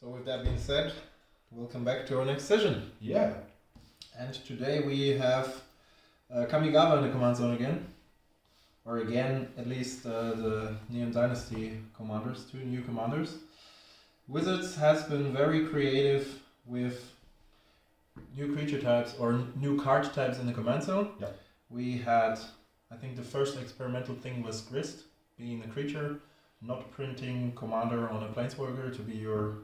So with that being said, welcome back to our next session. Yeah. And today we have Kamigawa in the command zone again. Or again, at least the Neon Dynasty commanders, 2 new commanders. Wizards has been very creative with new creature types or new card types in the command zone. Yeah. We had, I think the first experimental thing was Grist, being a creature, not printing commander on a planeswalker to be your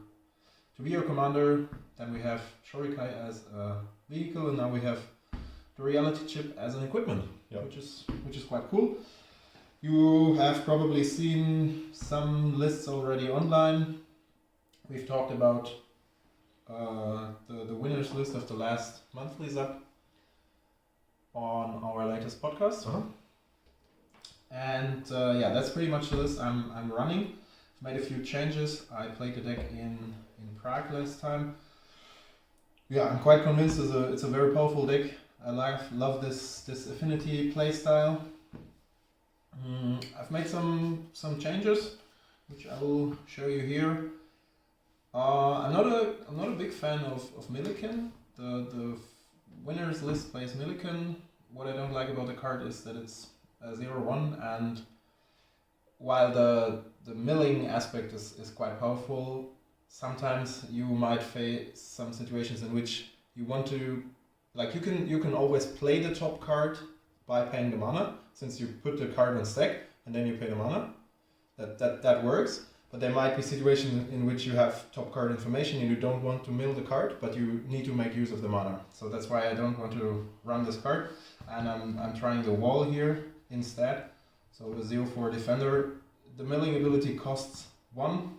commander. Then we have Shorikai as a vehicle, and now we have the reality chip as an equipment, which is quite cool. You have probably seen some lists already online. We've talked about the winners list of the last monthlies up on our latest podcast. Uh-huh. And that's pretty much the list I'm running. Made a few changes. I played the deck in Prague last time. Yeah, I'm quite convinced it's a very powerful deck. I love this Affinity playstyle. I've made some changes, which I will show you here. I'm not a big fan of Millikan. The winners list plays Millikan. What I don't like about the card is that it's 0/1, and while the milling aspect is quite powerful, sometimes you might face some situations in which you want to, like, you can always play the top card by paying the mana, since you put the card on stack and then you pay the mana. That works. But there might be situations in which you have top card information and you don't want to mill the card, but you need to make use of the mana. So that's why I don't want to run this card, and I'm trying the wall here instead. So the 0/4 defender, the milling ability costs 1,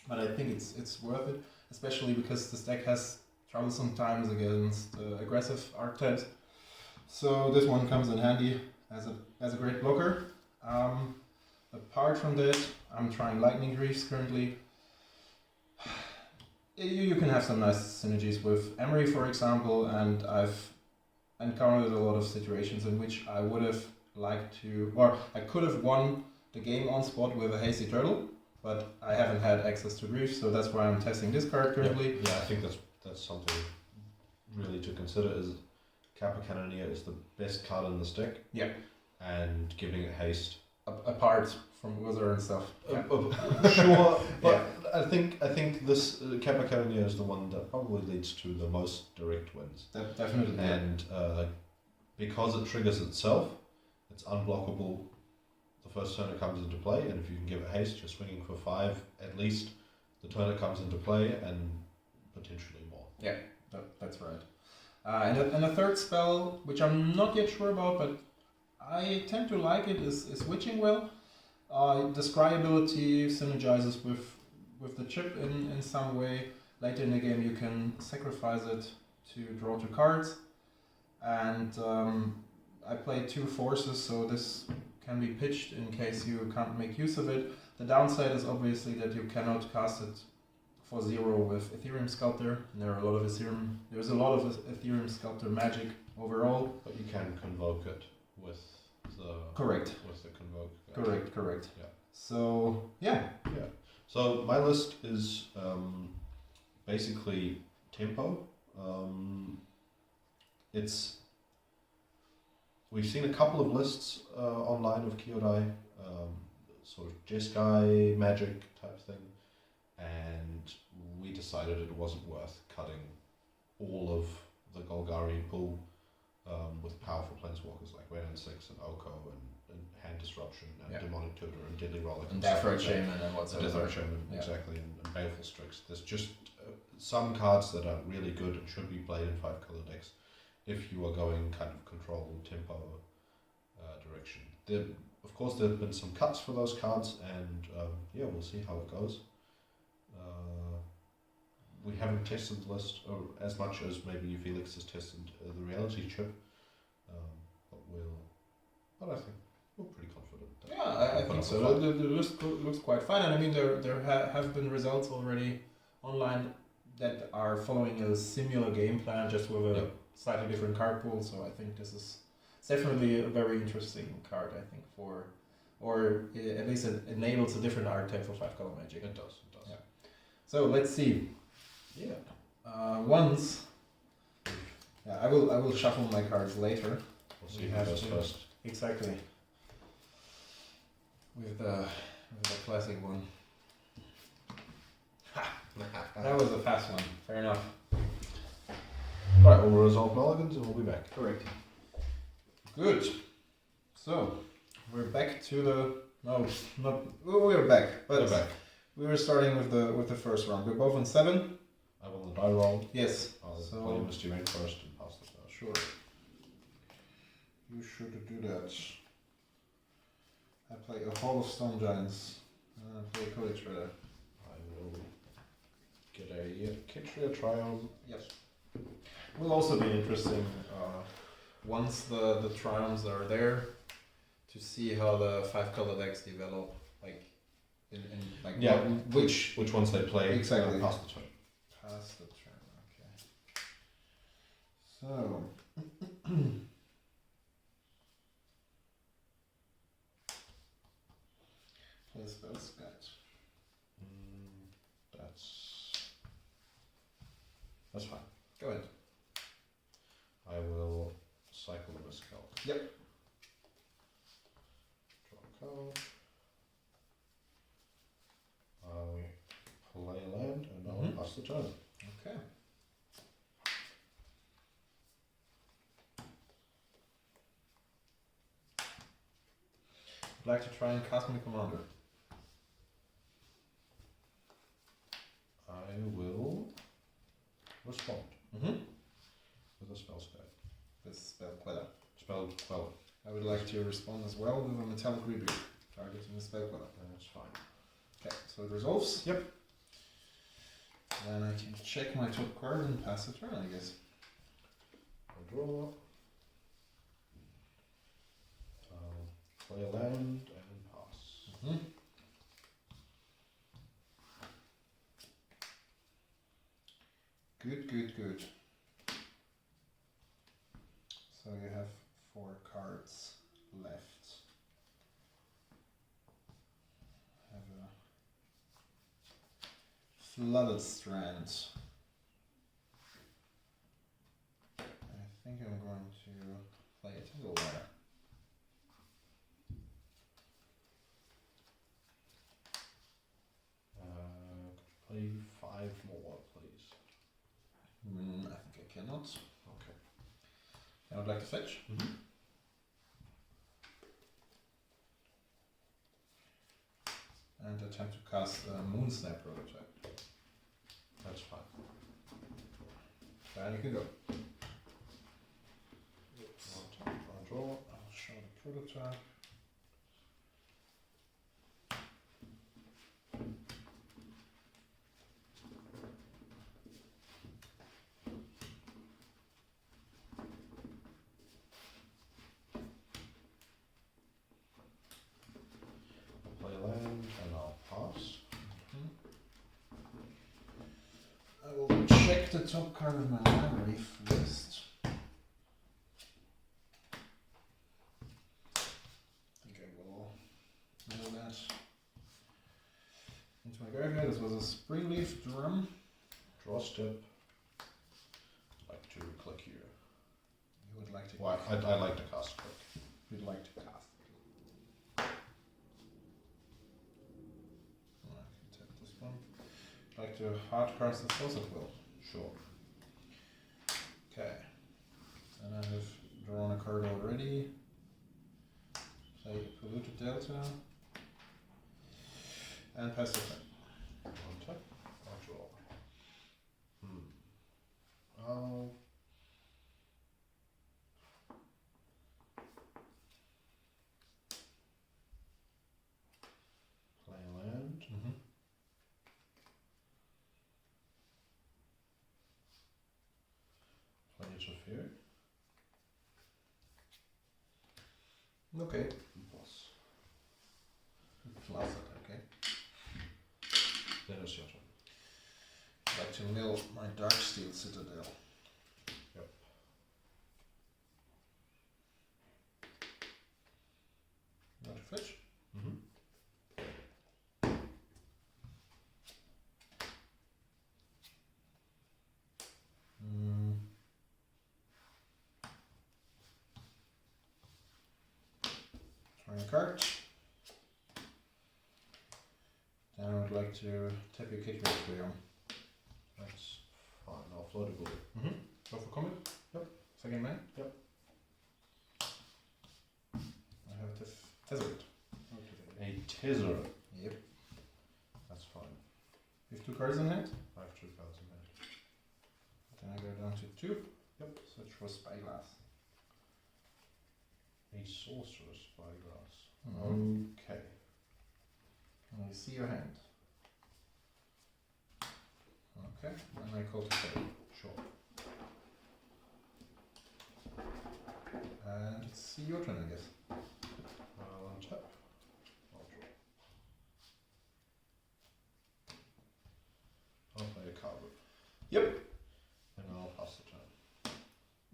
but I think it's worth it, especially because this deck has troublesome times against aggressive archetypes. So this one comes in handy as a great blocker. Apart from that, I'm trying Lightning Greaves currently. You can have some nice synergies with Emery, for example, and I've encountered a lot of situations in which I would have liked to, or I could have won the game on spot with a Hasty Turtle, but I haven't had access to Greaves, so that's why I'm testing this card currently. Yeah, I think that's something really to consider. Is Kappa Cannoneer is the best card in this deck. Yeah. And giving it haste. Apart from Wizard and stuff. Sure, but I think this Kappa Cannoneer is the one that probably leads to the most direct wins. Definitely. And because it triggers itself, it's unblockable the first turn it comes into play, and if you can give it haste, you're swinging for 5 at least the turn it comes into play, and potentially more. Yeah, that's right. And a third spell, which I'm not yet sure about, but I tend to like it, is Witching Well. The Scry ability synergizes with the chip in some way. Later in the game you can sacrifice it to draw 2 cards. And I played 2 forces, so this can be pitched in case you can't make use of it. The downside is obviously that you cannot cast it for 0 with Ethereum Sculptor. And there's a lot of Ethereum Sculptor magic overall. But you can convoke it with the correct with the convoke. Correct. Yeah. So yeah. So my list is basically tempo. We've seen a couple of lists online of Kyodai, sort of Jeskai magic type thing, and we decided it wasn't worth cutting all of the Golgari pool with powerful planeswalkers like Red and 6 and Oko and Hand Disruption and Demonic Tutor and Deadly Rollick and Deathroad Shaman and whatsoever. Deathroad Shaman, exactly, and Baleful Strix. There's just some cards that are really good and should be played in 5-color decks if you are going kind of control tempo direction. Of course, there have been some cuts for those cards, and we'll see how it goes. We haven't tested the list as much as maybe Felix has tested the reality chip, but I think we're pretty confident. I think so. The list looks quite fine, and I mean there have been results already online that are following a similar game plan, just with a slightly different card pool. So I think this is definitely a very interesting card. I think or at least it enables a different archetype for 5-color Magic. It does. So let's see. Yeah. Once. Yeah, I will shuffle my cards later. We'll see who goes first. Exactly. With the classic one. That was a fast one. Fair enough. Right, we'll resolve mulligans and we'll be back. Correct. Good. So we're back to the we're back, but We're back. we were starting with the first round. We're both on 7. I won the die roll. Yes. I'll So- play Mr. Rain first and pass the spell. Sure. You should do that. I play a Hall of Stone Giants. And I play a Cody Trader. I will get a Kitria Triome. Yes. Will also be interesting once the triumphs are there to see how the 5-color decks develop. Like in like Yeah, which which ones they play. Exactly. Pass the turn. pass the turn. Okay. So. Play spells guide. That's fine. Go ahead. I will cycle the Viscal. Yep. Draw a card. Play a land and I'll pass the turn. Okay. I'd like to try and cast my commander. I will respond Mm-hmm. with a spell guide. This spell queller. Spell quell. I would like to respond as well with a metallic rebuke, targeting the spell queller. That's fine. Okay, so it resolves. Yep. Then I can check my top card and pass the turn, I guess. I'll draw. I'll play a land and pass. Mm-hmm. Good. So you have 4 cards left. I have a flooded strand. I think I'm going to play a Tizzlewire. Play 5 more, please. I think I cannot. Okay. I would like to fetch. And attempt to cast a Moonsnap prototype. That's fine. And you can go. I'll draw. I'll show the prototype. I'll play a land and I'll pass. I will check the top card of my library first. I think I will do that into my graveyard. This was a Springleaf Drum. Draw step. I'd like to click here. You would like to. Well, I'd like to cast click. You'd like to cast. I can tap this one. Like to hard cast the Faucet Will. Sure. Okay. And I have drawn a card already. Play Polluted Delta. And pass the turn. One tap. I'll draw. I'll play a land. Play interfere. Okay. Plus. Plus it, okay. Then it's your turn. I'd like to mill my Darksteel Citadel. Yep. Not to fetch. Draw a card. Then I would like to tap your Kitchener for you. That's fine. I'll float a bullet. Go for combat? Yep. Second man? Yep. I have this Tezzeret. A Tezzeret. Yep. That's fine. You have 2 cards in hand? I have 2 cards in hand. Then I go down to 2. Yep. Search for Spyglass. A Sorcerer's Spyglass. Mhm. Okay. And you see your hand. Okay, and I call to play. Sure. And it's your turn, I guess. I'll untap. I'll draw. I'll play a card. Yep. And I'll pass the turn.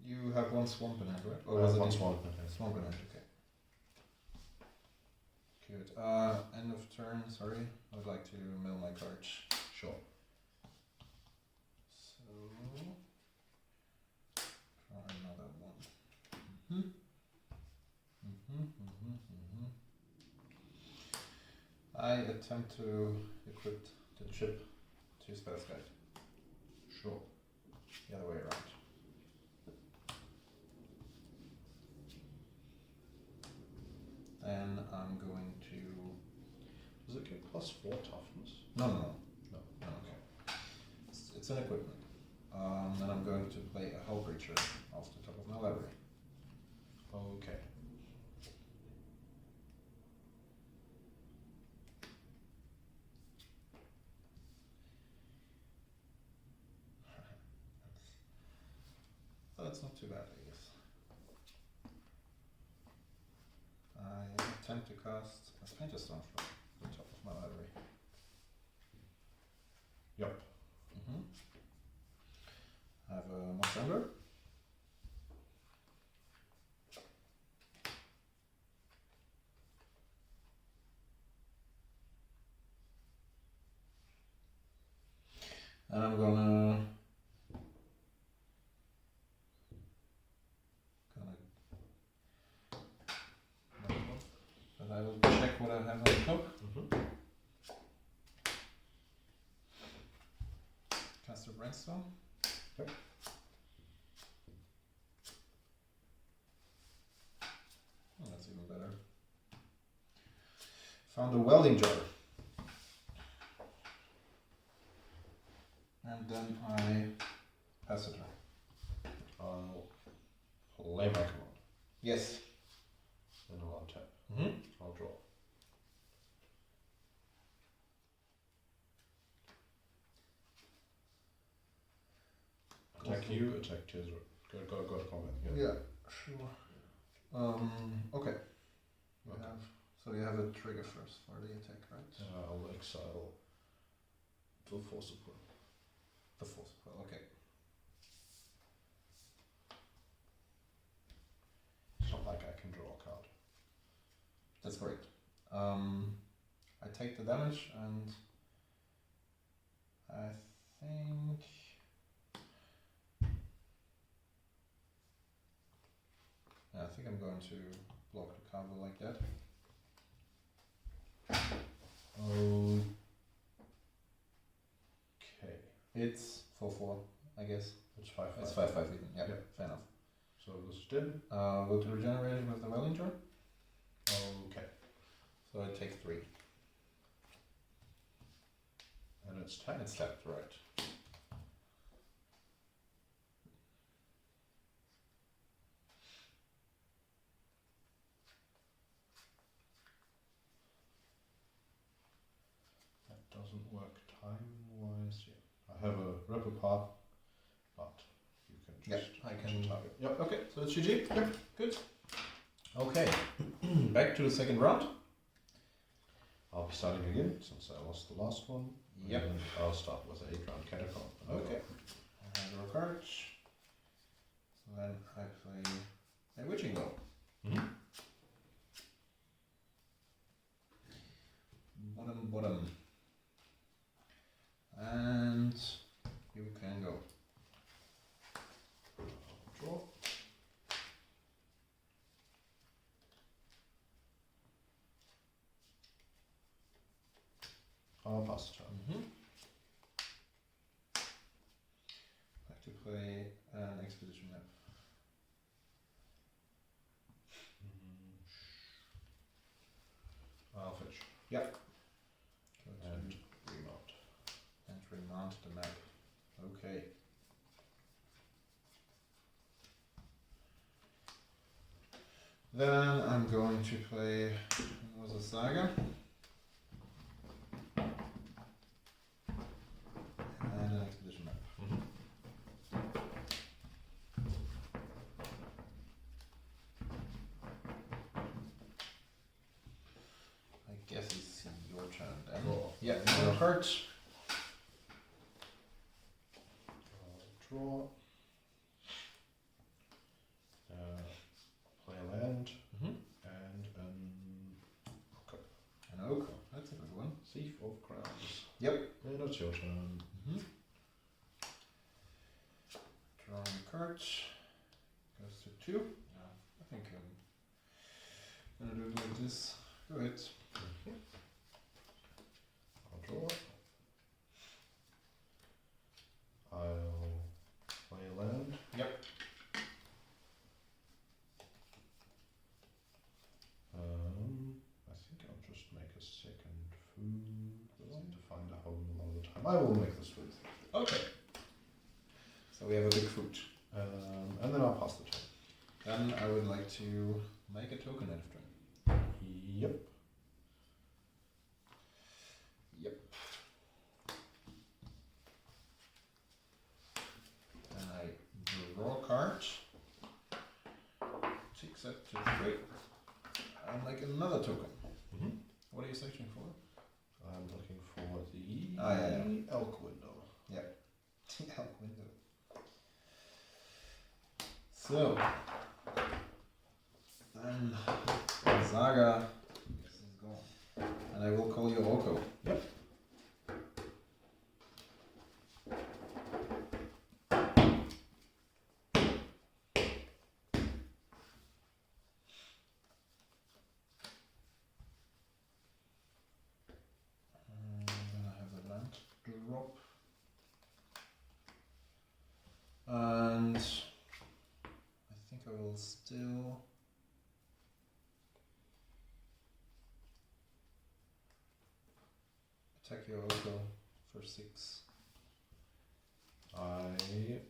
You have 1 swamp in hand, right? I have 1 swamp in hand. Swamp in hand, okay. Good. End of turn, sorry. I would like to mill my cards. Sure. So, draw another one. I attempt to equip the chip to Spell's Guide. Sure. The other way around. Then I'm going to... Does it get +4 toughness? No. No. Okay. It's an equipment. Then I'm going to play a Hull Breacher off the top of my library. Okay. So that's not too bad, I guess. I attempt to cast a Painter Stone from the top of my library. Yep. I have a Monster. And I'm gonna but I will check what I have on the top. Cast a Brainstorm. Yep. Oh, that's even better. Found a welding jar. And then I pass it her. I'll play my command. Yes. Then I'll untap. I'll draw. Attack you, attack Tezzeret. Go to combat. Yeah, sure. Okay. So you have a trigger first for the attack, right? I'll exile to force of will. The force. Well, okay. It's not like I can draw a card. That's correct. I take the damage and I think I'm going to block the combo like that. Okay. It's 4/4, I guess. It's 5/5. It's 5/5 even. Yeah, Yeah. fair enough. So this is dead. Would regenerate it with the Wellinger. Okay. So I take 3. And it's tapped. It's tapped, right. That doesn't work time-wise yet. I have a rip apart, but you can just I can target. Yep. Okay. So it's GG. Yep. Good. Okay. Back to the second round. I'll be starting again since I lost the last one. Yep. And I'll start with 8-round Catacomb. Okay. I have draw cards. So then I play a Witching Bow. Bottom. And you can go. Draw. I'll pass the turn. Like to play an expedition map. I'll fetch. Yep. And remount. And remount the map. Okay. Then I'm going to play, what was a Saga? And an expedition map. I guess it's your turn then. Draw. Yeah, draw cards. Draw. Play a land. And An oak. That's a good one. Thief of Crowns. Yep. And it's your turn. Drawing cards. Goes to 2. I think I'm gonna do it like this. Go ahead. I'll draw. I'll play a land. Yep. I think I'll just make a second food. I seem to find a home a lot of the time. I will make this food. Okay. So we have a big fruit. And then I'll pass the turn. Then I would like to make a token out of turn. Yep. Yep. Then I draw a card. Takes that to 3. And make another token. What are you searching for? I'm looking for the elk window. Yep. The elk window. So, then Saga is gone. And I will call you Oko. Yep. Then I have the land drop. And I think I will still attack your Oko for 6. I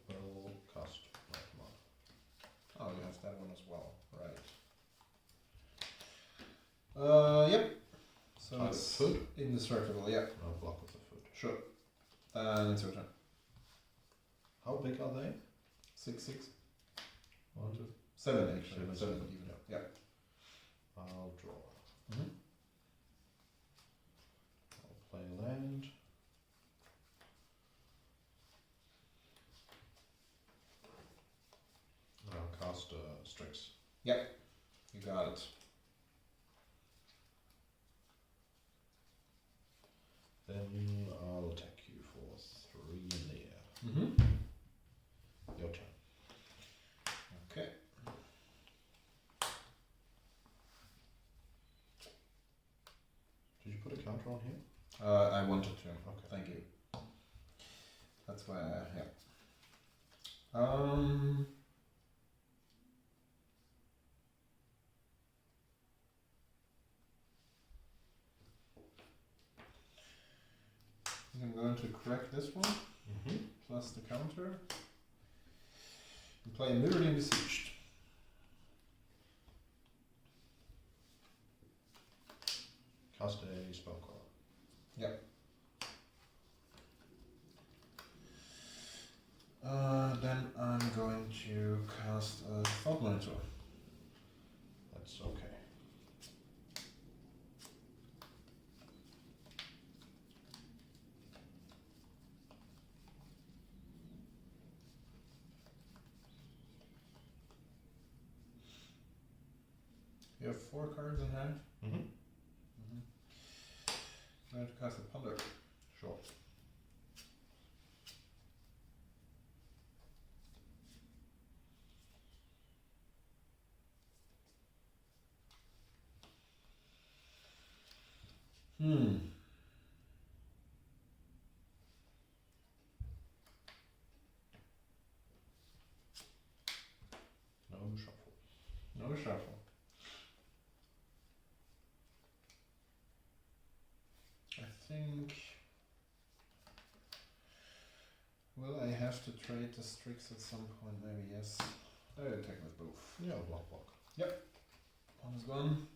will cast my command. Oh, you have that one as well, right? Yep. So Type it's food? indestructible. Yeah, I'll block with the food. sure. And it's your turn. How big are they? 6/6. 1, 2. 7 actually. 7, 7 7. even. Yeah. I'll draw. Mm-hmm. I'll play land. I'll cast Strix. You got it. Then I'll attack you for 3 in the air. Your turn. Okay. Did you put a counter on here? I wanted to. Okay. Thank you. That's why yeah. I'm going to crack this one, plus the counter, and play a Mirroring Besieged. Cast a spell card. Yep. Then I'm going to cast a Thought Monitor. That's okay. You have 4 cards in hand. Mm-hmm. I'm going to cast a Ponder. Sure. think. Will I have to trade the Strix at some point? Maybe yes. I will attack with both. Yeah, block. One is gone.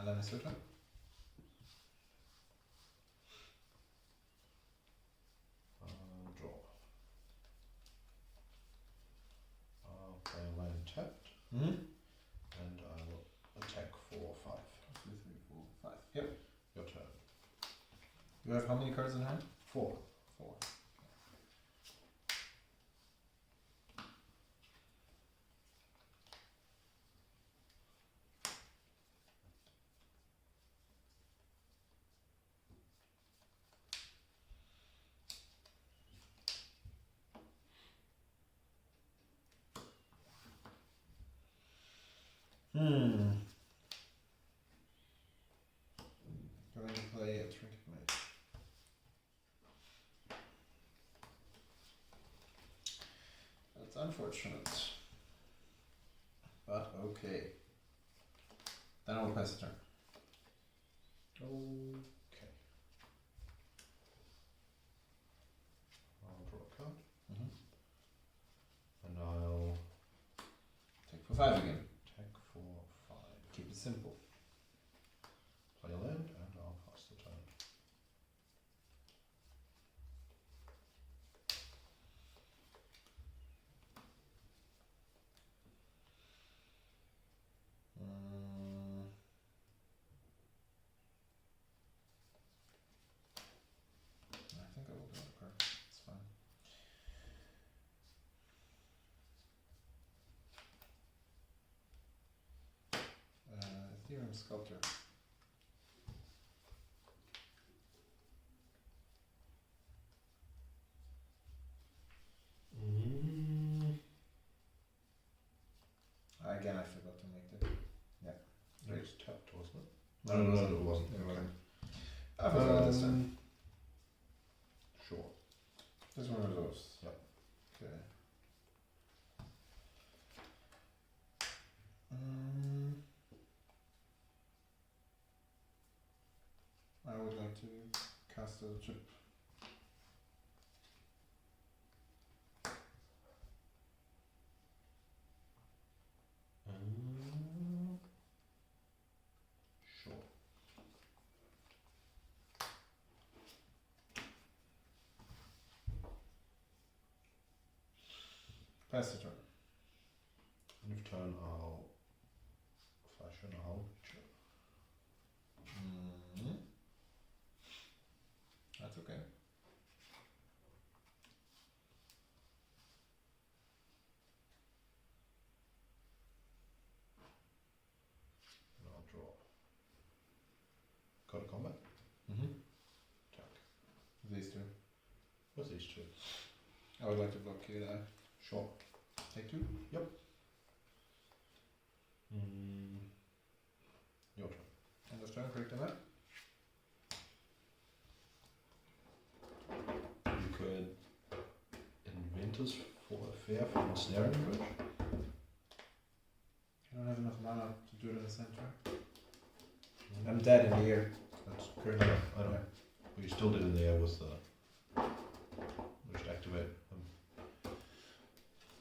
Then I switch up. Draw. I'll play a land tapped, Mm-hmm. and I will attack for 5. 2, 3, 4, 5. Yep. Your turn. You have how many cards in hand? 4. 4. Going to play a Trinket Mage. That's unfortunate. But okay. Then I will pass the turn. Okay. I'll draw a card. Mm-hmm. And I'll Take for 5 again. attack for 5. Keep it simple. Play a land, and I'll pass the turn. I think I will do it. Card. It's fine. Ethereum Sculptor. Again, I forgot to make the. It was tapped, wasn't it? No, it wasn't. It wasn't. It wasn't. I forgot this time. Sure. This one of those. Yep. Okay. I would like to cast a chip. Sure. Pass the turn. End of turn, I'll flash an owl. That's okay. And I'll draw. Go to combat. Attack. These two. What's these two? I would like to block Kyodai. Sure. Take 2. Your turn. End of turn, correct that? You could invent us for a fair from Ensnaring Bridge. I don't have enough mana to do it in the center. I'm dead in the air. That's currently. I know. But you still did in the air with the. Just activate them.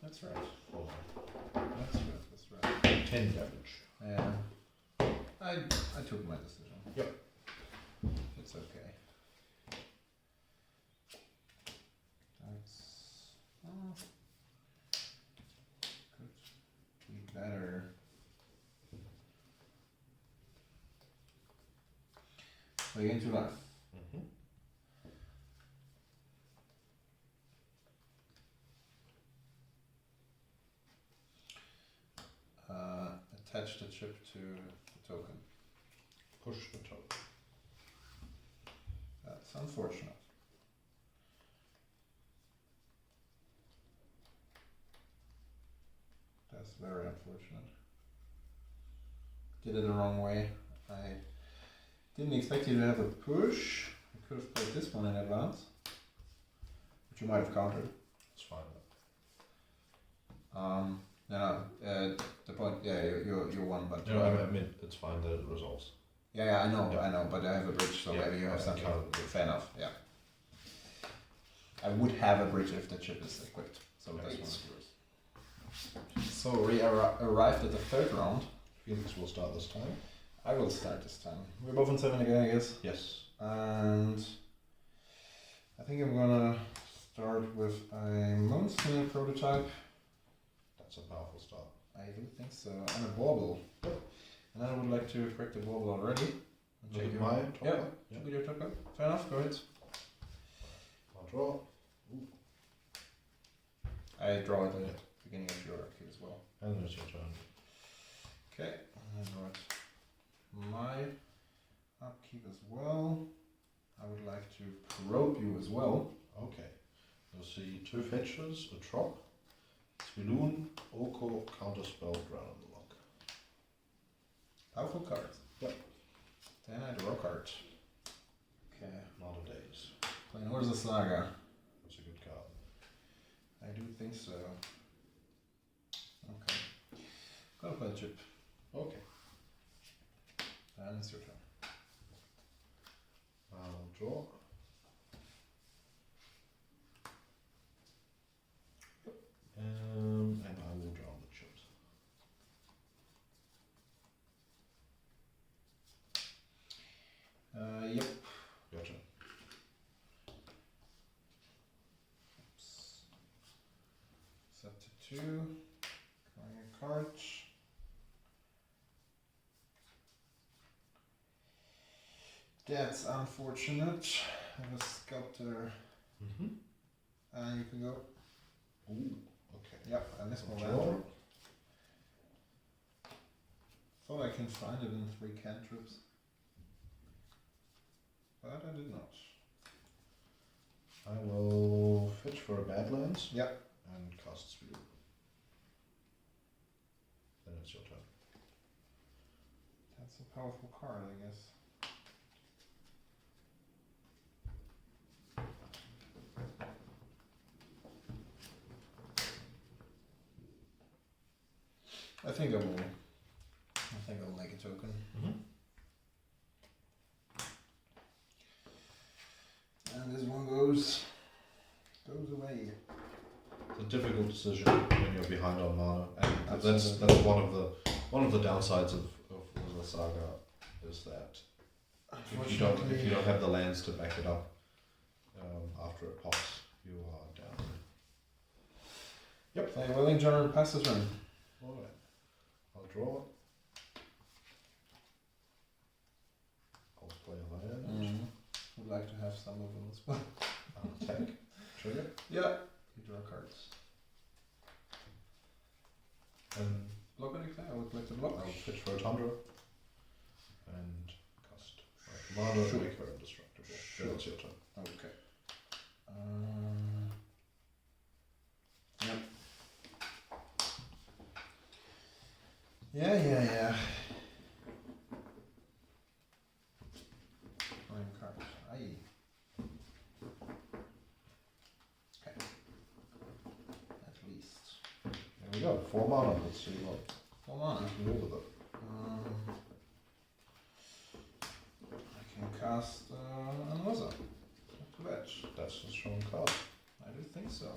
That's right. Oh, That's right. 10 damage. Yeah. I took my decision. Yep. It's okay. That's could be better. Play into life. Attach the chip to the token. Push the token. That's unfortunate. That's very unfortunate. Did it the wrong way. I didn't expect you to have a push. I could have played this one in advance, which you might have countered. It's fine. No, the point. Yeah, you're one, but No, I mean it's fine that it resolves. Yeah, I know, but I have a bridge, so Yeah, maybe you have I something. can't- Fair enough, yeah. I would have a bridge if the chip is equipped, so that's one of yours. So we arrived at the third round. Felix will start this time. I will start this time. We're both on 7 again, I guess. Yes. And I think I'm gonna start with a monster prototype. That's a powerful start. I do think so. And a bauble. Yep. And I would like to correct the bauble already. Look at my top Yep. card. Yeah. With your top card. Fair enough, go ahead. I'll draw. I draw at the beginning of your upkeep as well. And then it's your turn. Okay, I draw it. My upkeep as well. I would like to probe you as well. Okay. You'll see 2 fetches, a trop, Swiloon, Oko, Counterspell, Drown on the Lock. Powerful card. Yep. Then I draw a card. Okay. Not a days. Playing Urza Saga. That's a good card. I do think so. Okay. Gonna play a chip. Okay. And it's your turn. I'll draw. And I will draw the chips. Yep. Your turn. Set to 2. Drawing a card. That's unfortunate. I have a sculptor. Mm-hmm. And you can go. Ooh, okay. Yep, I missed my Draw. land. Thought I can find it in 3 cantrips. But I did not. I will fetch for a Badlands. Yep. And cast Swiloon. Then it's your turn. That's a powerful card, I guess. I think I'll make a token. Mm-hmm. And this one goes away. It's a difficult decision when you're behind on mana, and that's Absolutely. one of the downsides of Urza Saga is that if you don't have the lands to back it up after it pops, you are down. Yep. Play Willing Jar and pass this turn. All right. I'll draw. I'll play a land. Would like to have some of them as well. I'll attack. Trigger. Yeah. You draw cards. And Block anything? I would like to block. I'll pitch for a Tundra. And cast my commander Sure. and make her indestructible. Sure. Then it's your turn. Okay. Yep. Yeah. Drawing card. Aye. Okay. At least. There we go. 4 mana. Let's see what Hold you on. can do with it. I can cast another. Not too bad. That's a strong card. I do think so.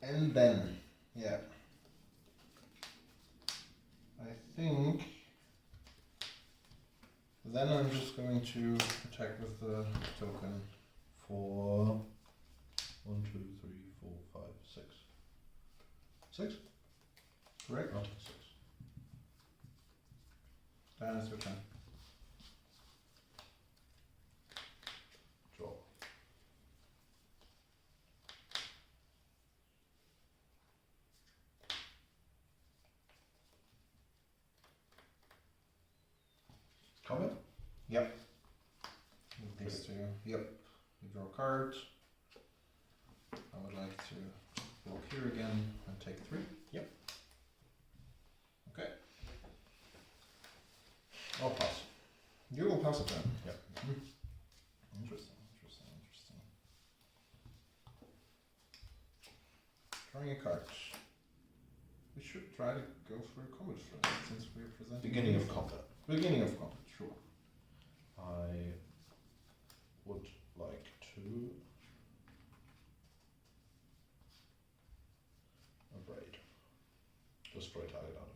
And then, yeah. I think then I'm just going to attack with the token. For 1, 2, 3, 4, 5, 6. 6? Correct? I'll take 6. Then it's your turn. Draw. Comment? Yep. With these two. Yep. You draw a card. I would like to block here again and take 3. Yep. Okay. pass it then. Yeah. Interesting. Drawing a card. We should try to go for a combat first, since we're presenting. Beginning of combat. Beginning of combat, sure. I would like to abrade. Destroy target artifact.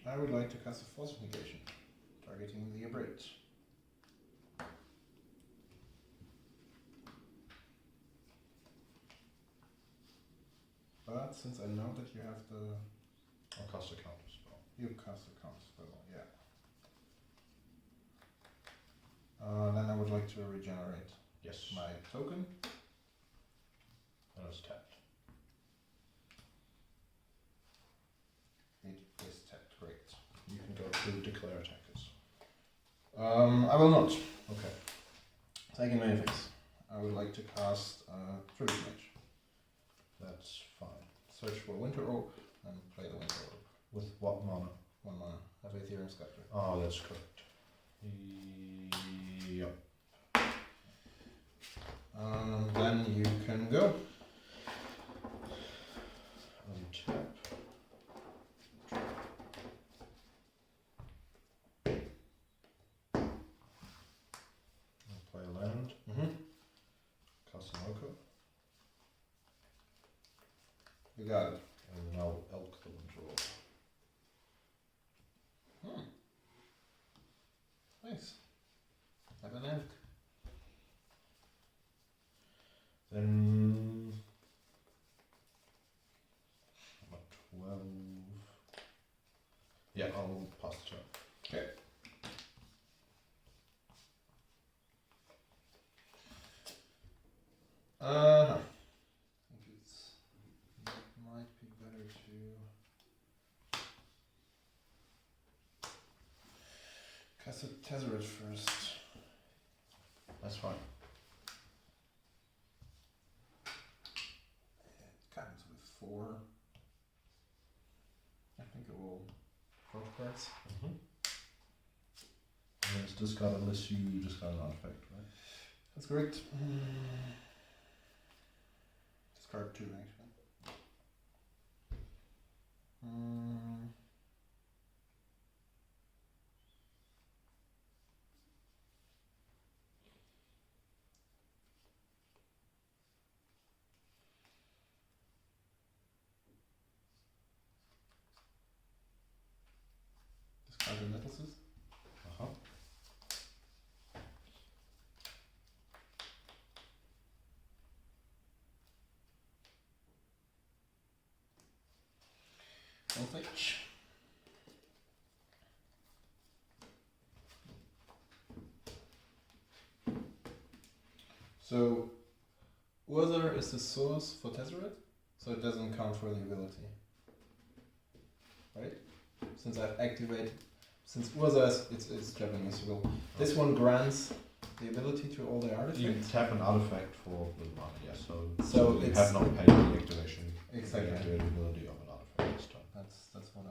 I would like to cast a force of negation, targeting the abrade. But since I know that you have the... I'll cast a counter spell. You cast a counter spell, yeah. Then I would like to regenerate Yes. my token. And it's tapped. It is tapped, great. You can go to declare attackers. I will not. Okay. Taking many things. I would like to cast Tribute Mage. That's fine. Search for Winter Orb and play the Winter Orb. With what mana? 1 mana. Have Ethereum Scepter. Oh, that's correct. Yep. Then you can go. Untap. I'll play a land. Cast an Oko. You got it. And then I'll elk the Winter Orb. Nice. Have an elk. Then I'm at 12. Yeah, I'll pass the turn. Okay. I think it might be better to cast a Tezzeret first. That's fine. It comes with 4. I think it will draw cards. And it's discard unless you discard an artifact, right? That's correct. Discard 2 actually. Discard the necklaces. Uh-huh. Selfish. So, Wither is the source for Tezzeret, so it doesn't count for the ability. Right? Since I've activated, since Wither is it's Japanese rule. This one grants the ability to all the artifacts. You tap an artifact for the mana, yeah, So you it's have not paid the activation. Exactly. The activability of an artifact this turn. That's what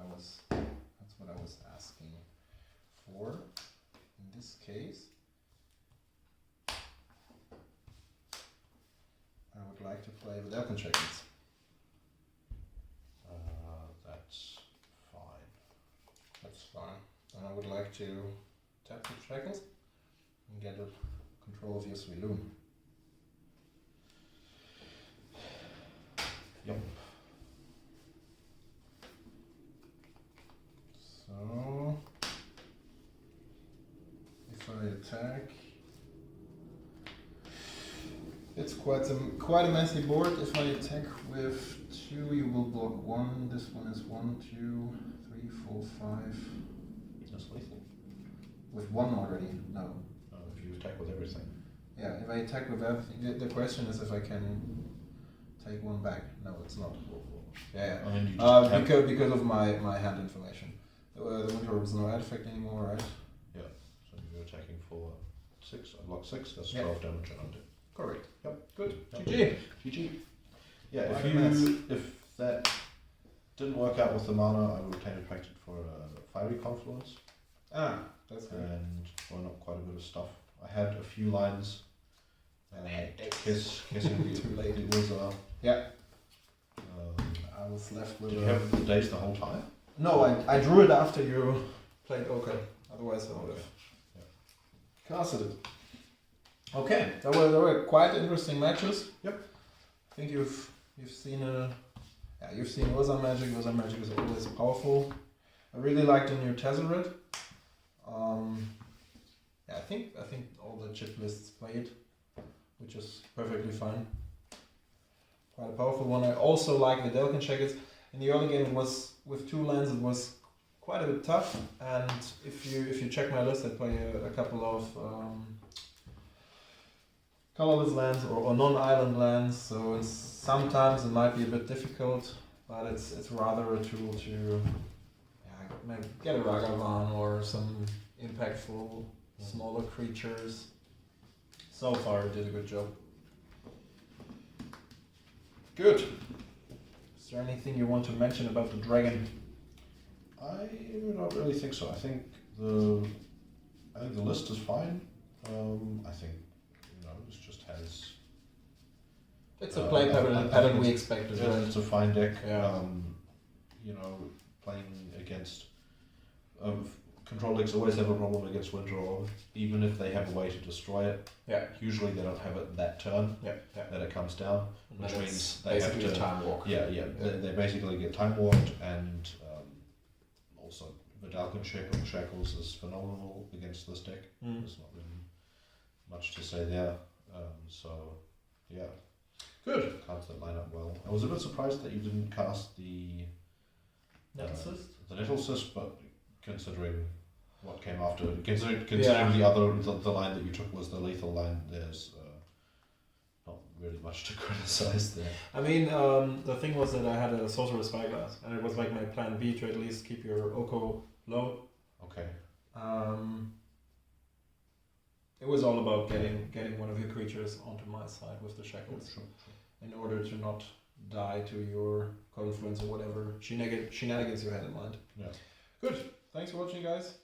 I was asking for. In this case, I would like to play with Elkin Shackles. That's fine. That's fine. And I would like to tap the Shackles and get a control of your Swiloon. Yep. So, if I attack, it's quite a messy board. If I attack with 2, you will block 1. This one is 1, 2, 3, 4, 5. That's lethal. With 1 already? No. If you attack with everything. Yeah, if I attack with everything, the question is if I can take 1 back. No, it's not. Yeah. I mean, you just Because of my hand information. The Winter Orb is no artifact anymore, right? Yeah. So you're attacking for 6. I block 6. That's Yeah. 12 damage and undo. Correct. Yep. Good. Yep. GG. GG. Yeah. Quite a mess. If that didn't work out with the mana. I retained it packed for a Fiery Confluence. Ah, that's good. And won up quite a bit of stuff. I had a few lines. Kissing Too late. It was Yeah. I was left with. Did you have the days the whole time? No, I drew it after you played Oka. Otherwise, I would have casted it. Okay, there were quite interesting matches. Yep. I think you've seen you've seen Urza Magic. Urza Magic is always powerful. I really like the new Tezzeret. I think all the chip lists played, which is perfectly fine. Quite a powerful one. I also like the Delkin Checkers. In the early game, it was with 2 lands. It was quite a bit tough. And if you check my list, I play a couple of colorless lands or non-island lands. So sometimes it might be a bit difficult, but it's rather a tool to maybe get a Ragavan or some impactful smaller creatures. So far, it did a good job. Good. Is there anything you want to mention about the dragon? I don't really think so. I think the list is fine. I think this just has. It's a play pattern we expected. Yeah, it's a fine deck. Yeah. Playing against control decks always have a problem against Winter Orb, even if they have a way to destroy it. Yeah. Usually they don't have it that turn. Yeah. That it comes down, which And means they have basically to time walk. Yeah. They basically get time warped, and also Vidalcan Shackles is phenomenal against this deck. There's not really much to say there. Good. Cards that line up well. I was a bit surprised that you didn't cast the Nettle Cyst, but considering what came after, considering the line that you took was the lethal line, there's not really much to criticize there. I mean, the thing was that I had a Sorcerer Spyglass, and it was like my plan B to at least keep your Oko low. Okay. It was all about getting one of your creatures onto my side with the shackles, Sure. in order to not die to your confluence or whatever shenanigans you had in mind. Yeah. Good. Thanks for watching, guys.